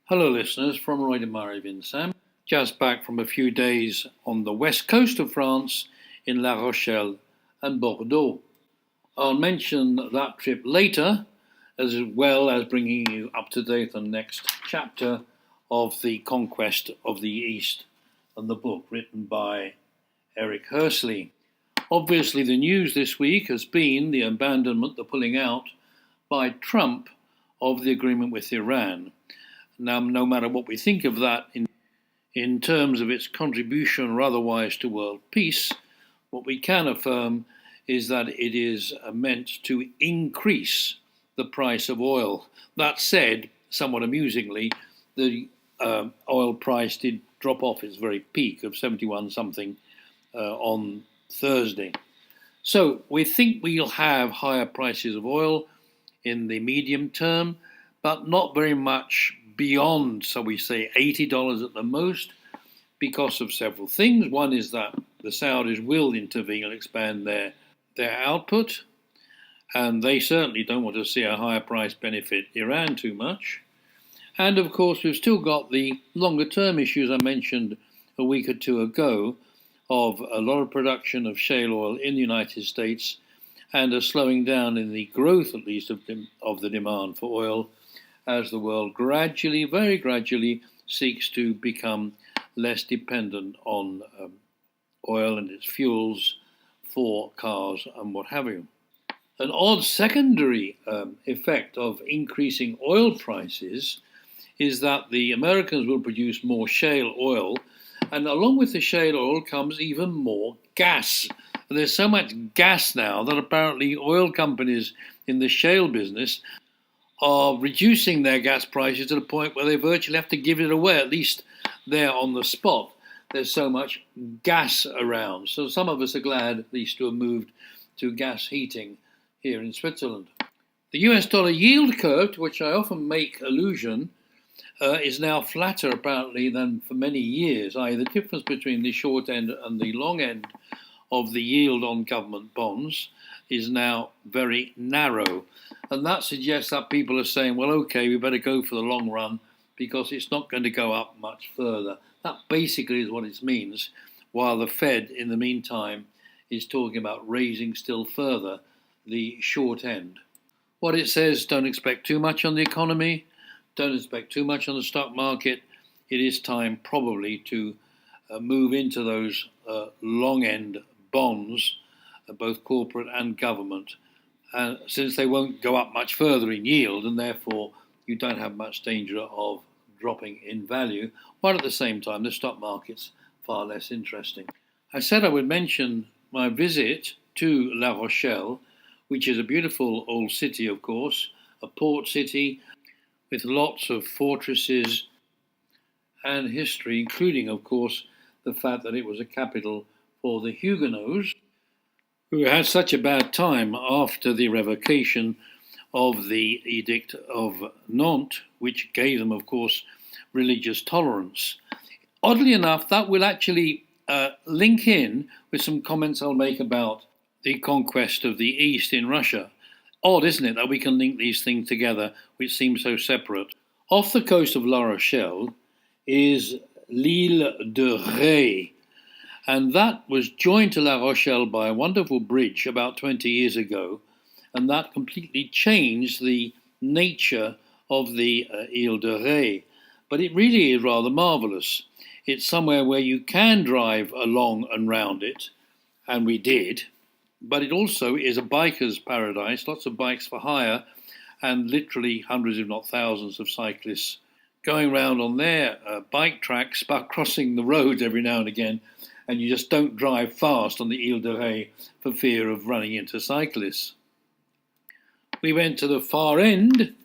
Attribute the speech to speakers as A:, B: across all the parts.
A: Hello, listeners from Roy de Marie Vincent. Just back from a few days on the west coast of France in La Rochelle and Bordeaux. I'll mention that trip later, as well as bringing you up to date on the next chapter of The Conquest of the East and the book written by Eric Hersley. Obviously, the news this week has been the abandonment, the pulling out by Trump of the agreement with Iran. Now, no matter what we think of that in terms of its contribution or otherwise to world peace, what we can affirm is that it is meant to increase the price of oil. That said, somewhat amusingly, the oil price did drop off its very peak of 71 something on Thursday. So we think we'll have higher prices of oil in the medium term, but not very much beyond, so we say $80 at the most, because of several things. One is that the Saudis will intervene and expand their output, and they certainly don't want to see a higher price benefit Iran too much. And of course, we've still got the longer term issues I mentioned a week or two ago of a lot of production of shale oil in the United States and a slowing down in the growth, at least, of the demand for oil as the world gradually, very gradually, seeks to become less dependent on oil and its fuels for cars and what have you. An odd secondary effect of increasing oil prices is that the Americans will produce more shale oil, and along with the shale oil comes even more gas. And there's so much gas now that apparently oil companies in the shale business are reducing their gas prices to the point where they virtually have to give it away, at least there on the spot. There's so much gas around. So some of us are glad at least to have moved to gas heating here in Switzerland. The US dollar yield curve, to which I often make allusion, is now flatter apparently than for many years, i.e. the difference between the short end and the long end of the yield on government bonds is now very narrow. And that suggests that people are saying, well, okay, we better go for the long run because it's not going to go up much further. That basically is what it means, while the Fed, in the meantime, is talking about raising still further the short end. What it says, don't expect too much on the economy, don't expect too much on the stock market. It is time probably to move into those long end bonds, both corporate and government, since they won't go up much further in yield, and therefore you don't have much danger of dropping in value, while at the same time the stock market's far less interesting. I said I would mention my visit to La Rochelle, which is a beautiful old city, of course, a port city with lots of fortresses and history, including, of course, the fact that it was a capital for the Huguenots, who had such a bad time after the revocation of the Edict of Nantes, which gave them, of course, religious tolerance. Oddly enough, that will actually link in with some comments I'll make about the conquest of the East in Russia. Odd, isn't it, that we can link these things together, which seem so separate. Off the coast of La Rochelle is l'Île de Ré, and that was joined to La Rochelle by a wonderful bridge about 20 years ago, and that completely changed the nature of the Île de Ré. But it really is rather marvellous. It's somewhere where you can drive along and round it, and we did, but it also is a biker's paradise, lots of bikes for hire, and literally hundreds, if not thousands, of cyclists going round on their bike tracks, but crossing the roads every now and again, and you just don't drive fast on the Île de Ré for fear of running into cyclists. We went to the far end,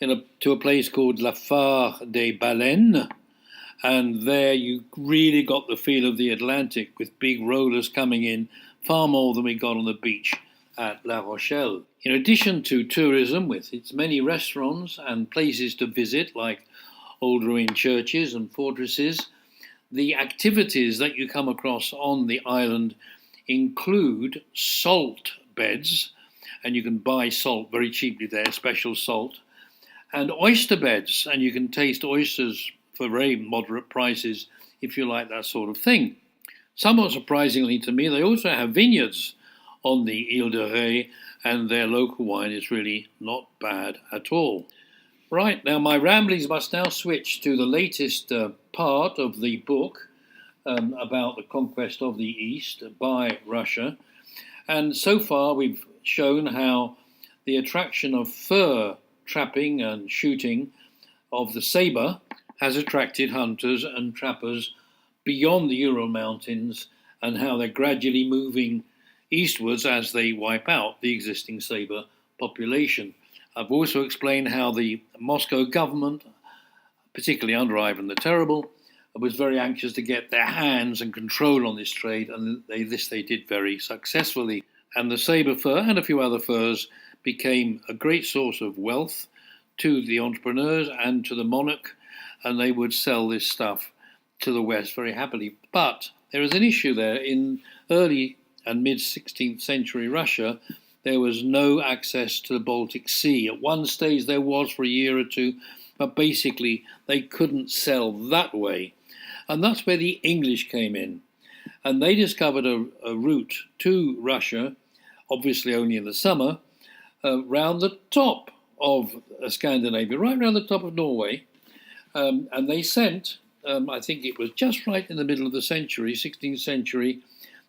A: to a place called La Phare des Baleines, and there you really got the feel of the Atlantic with big rollers coming in, far more than we got on the beach at La Rochelle. In addition to tourism with its many restaurants and places to visit like old ruined churches and fortresses, the activities that you come across on the island include salt beds, and you can buy salt very cheaply there, special salt, and oyster beds, and you can taste oysters for very moderate prices if you like that sort of thing. Somewhat surprisingly to me, they also have vineyards on the Ile de Ré, and their local wine is really not bad at all. Right, now my ramblings must now switch to the latest part of the book about the conquest of the East by Russia. And so far we've shown how the attraction of fur trapping and shooting of the saber has attracted hunters and trappers beyond the Ural Mountains, and how they're gradually moving eastwards as they wipe out the existing saber population. I've also explained how the Moscow government, particularly under Ivan the Terrible, was very anxious to get their hands and control on this trade, and this they did very successfully. And the saber fur and a few other furs became a great source of wealth to the entrepreneurs and to the monarch, and they would sell this stuff to the West very happily. But there is an issue there. In early and mid-16th century Russia, there was no access to the Baltic Sea. At one stage there was for a year or two, but basically they couldn't sell that way. And that's where the English came in. And they discovered a route to Russia, obviously only in the summer, round the top of Scandinavia, right round the top of Norway. And they sent, I think it was just right in the middle of the century, 16th century,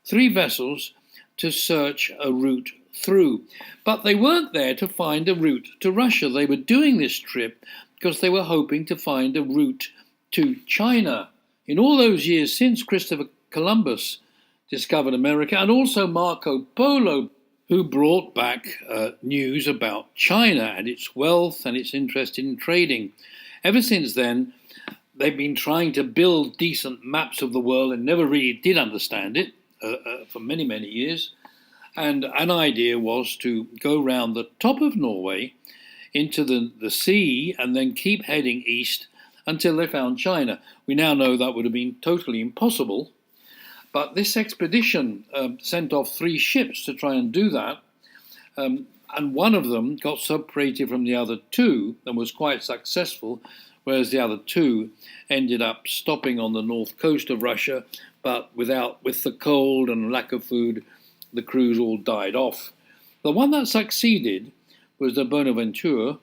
A: 3 vessels to search a route through. But they weren't there to find a route to Russia. They were doing this trip because they were hoping to find a route to China. In all those years since Christopher Columbus discovered America, and also Marco Polo, who brought back news about China and its wealth and its interest in trading. Ever since then, they've been trying to build decent maps of the world and never really did understand it for many, many years. And an idea was to go round the top of Norway into the sea and then keep heading east until they found China. We now know that would have been totally impossible, but this expedition sent off 3 ships to try and do that, and one of them got separated from the other 2 and was quite successful, whereas the other 2 ended up stopping on the north coast of Russia, but with the cold and lack of food, the crews all died off. The one that succeeded was the Bonaventure,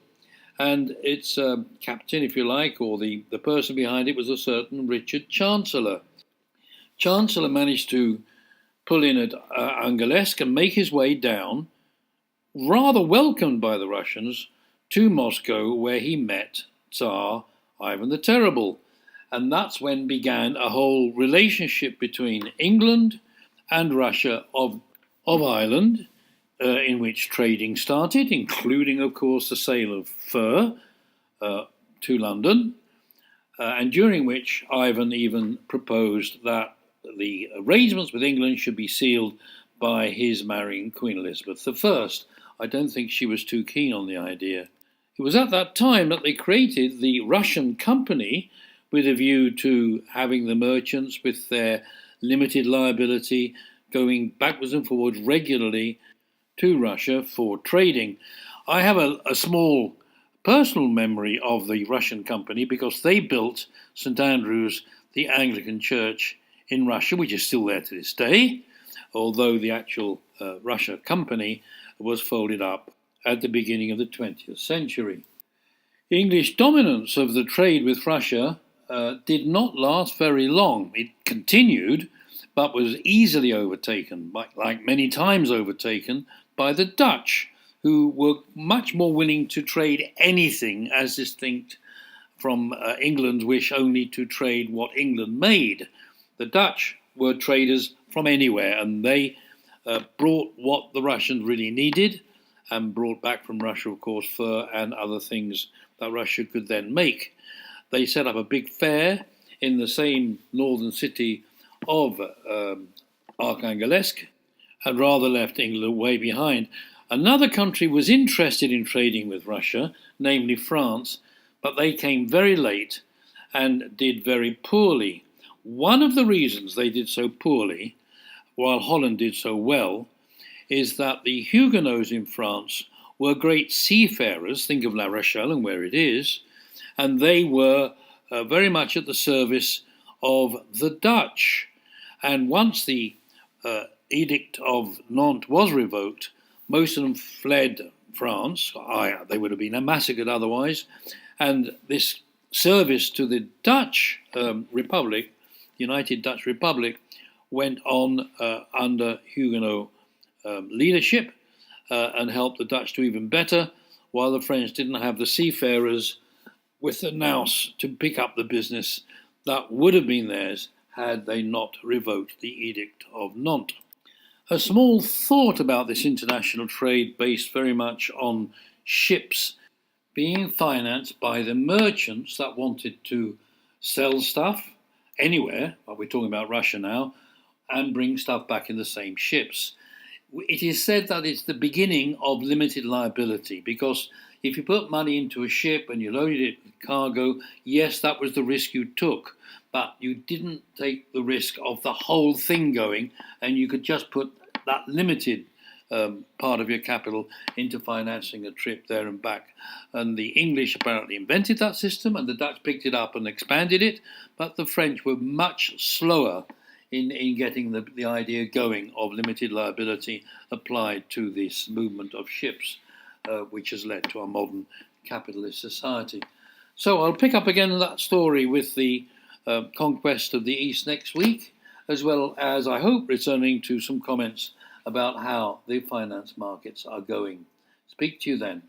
A: and its captain, if you like, or the person behind it, was a certain Richard Chancellor. Chancellor managed to pull in at Angelsk and make his way down, rather welcomed by the Russians, to Moscow, where he met Tsar Ivan the Terrible. And that's when began a whole relationship between England and Russia of Ireland, in which trading started, including, of course, the sale of fur to London, and during which Ivan even proposed that the arrangements with England should be sealed by his marrying Queen Elizabeth I. I don't think she was too keen on the idea. It was at that time that they created the Russian Company with a view to having the merchants with their limited liability going backwards and forwards regularly to Russia for trading. I have a small personal memory of the Russian Company because they built St. Andrew's, the Anglican church in Russia, which is still there to this day, although the actual Russia Company was folded up at the beginning of the 20th century. The English dominance of the trade with Russia did not last very long. It continued, but was easily overtaken, like many times overtaken, by the Dutch, who were much more willing to trade anything as distinct from England's wish only to trade what England made. The Dutch were traders from anywhere, and they brought what the Russians really needed, and brought back from Russia, of course, fur and other things that Russia could then make. They set up a big fair in the same northern city of Arkhangelsk, and rather left England way behind. Another country was interested in trading with Russia, namely France, but they came very late and did very poorly. One of the reasons they did so poorly, while Holland did so well, is that the Huguenots in France were great seafarers. Think of La Rochelle and where it is. And they were very much at the service of the Dutch. And once the Edict of Nantes was revoked, most of them fled France. They would have been massacred otherwise. And this service to the Dutch Republic, United Dutch Republic, went on under Huguenot leadership and helped the Dutch do even better, while the French didn't have the seafarers with the nous to pick up the business that would have been theirs had they not revoked the Edict of Nantes. A small thought about this international trade based very much on ships being financed by the merchants that wanted to sell stuff anywhere, but we're talking about Russia now, and bring stuff back in the same ships. It is said that it's the beginning of limited liability, because if you put money into a ship and you loaded it with cargo, yes, that was the risk you took, but you didn't take the risk of the whole thing going, and you could just put that limited part of your capital into financing a trip there and back. And the English apparently invented that system, and the Dutch picked it up and expanded it, but the French were much slower in getting the idea going of limited liability applied to this movement of ships, which has led to our modern capitalist society. So I'll pick up again that story with the conquest of the East next week, as well as, I hope, returning to some comments about how the finance markets are going. Speak to you then.